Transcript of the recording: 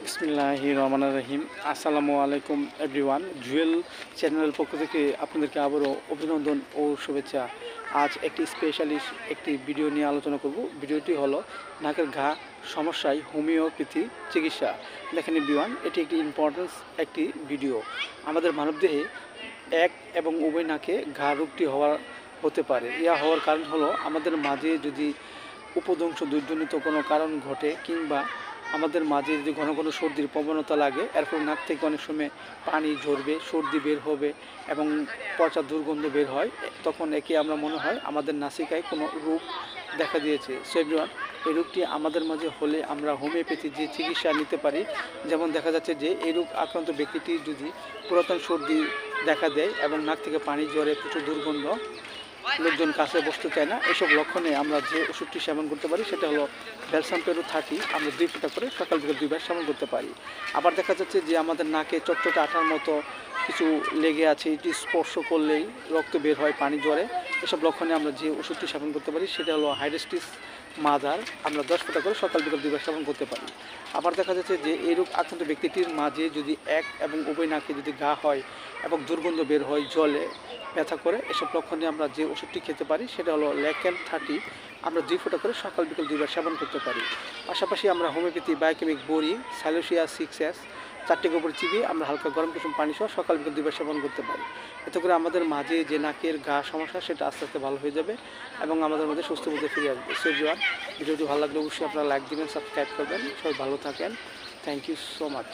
বিসমিল্লাহির রহমানির রহিম। আসসালামু আলাইকুম এভরিওয়ান। জুয়েল চ্যানেলের পক্ষ থেকে আপনাদেরকে আবারও অভিনন্দন ও শুভেচ্ছা। আজ একটি স্পেশালিস্ট একটি ভিডিও নিয়ে আলোচনা করব। ভিডিওটি হলো নাকের ঘা সমস্যায় হোমিওপ্যাথি চিকিৎসা। দেখেন এভরিওয়ান, এটি একটি ইম্পর্টেন্স একটি ভিডিও। আমাদের মানবদেহে এক এবং উভয় নাকে ঘা রোগটি হতে পারে। ইয়া হওয়ার কারণ হলো আমাদের মাঝে যদি উপদংশ দুর্জনিত কোনো কারণ ঘটে, কিংবা আমাদের মাঝে যদি ঘন ঘন সর্দির প্রবণতা লাগে, এরপর নাক থেকে অনেক সময় পানি ঝরবে, সর্দি বের হবে এবং পচা দুর্গন্ধ বের হয়, তখন একে আমরা মনে হয় আমাদের নাসিকায় কোনো রোগ দেখা দিয়েছে। সো এভরিওয়ান, এই রোগটি আমাদের মাঝে হলে আমরা হোমিওপ্যাথি যে চিকিৎসা নিতে পারি। যেমন দেখা যাচ্ছে যে এই রোগ আক্রান্ত ব্যক্তিটি যদি পুরাতন সর্দি দেখা দেয় এবং নাক থেকে পানি ঝরে, প্রচুর দুর্গন্ধ, লোকজন কাছে বসতে চায় না, এসব লক্ষণে আমরা যে ওষুধটি সেবন করতে পারি সেটা হলো ব্যালসাম পেরো 30। আমরা 2 ফোঁটা করে সকাল বিকেল 2 বার সেবন করতে পারি। আবার দেখা যাচ্ছে যে আমাদের নাকে চটচটে আঠার মতো কিছু লেগে আছে, এটি স্পর্শ করলেই রক্ত বের হয়, পানি জ্বরে, এসব লক্ষণে আমরা যে ওষুধটি সেবন করতে পারি সেটা হলো হাইড্রেস্টিস মাদার। আমরা 10 ফোঁটা করে সকাল বিকেল 2 বার সেবন করতে পারি। আবার দেখা যাচ্ছে যে এই রোগ আক্রান্ত ব্যক্তিটির মাঝে যদি এক এবং উভয় নাকে যদি ঘা হয় এবং দুর্গন্ধ বের হয়, জলে ব্যথা করে, এসব লক্ষণে আমরা যে ওষুধটি খেতে পারি সেটা হলো ল্যাকেন 30। আমরা 2 ফোঁটা করে সকাল বিকেল 2 বার সেবন করতে পারি। পাশাপাশি আমরা হোমিওপ্যাথি বায়োকেমিক বড়ি সাইলোসিয়া 6S 4টে গোবর চিবিয়ে আমরা হালকা গরম কুসুম পানি সহ সকাল বিকেল 2 বার সেবন করতে পারি। এতে করে আমাদের মাঝে যে নাকের ঘা সমস্যা সেটা আস্তে আস্তে ভালো হয়ে যাবে এবং আমাদের মধ্যে সুস্থ মধ্যে ফিরে আসবে। সো এভরিওয়ান, ভিডিওটি ভালো লাগলে অবশ্যই আপনারা লাইক দিবেন, সাবস্ক্রাইব করবেন। সবাই ভালো থাকেন। Thank you so much.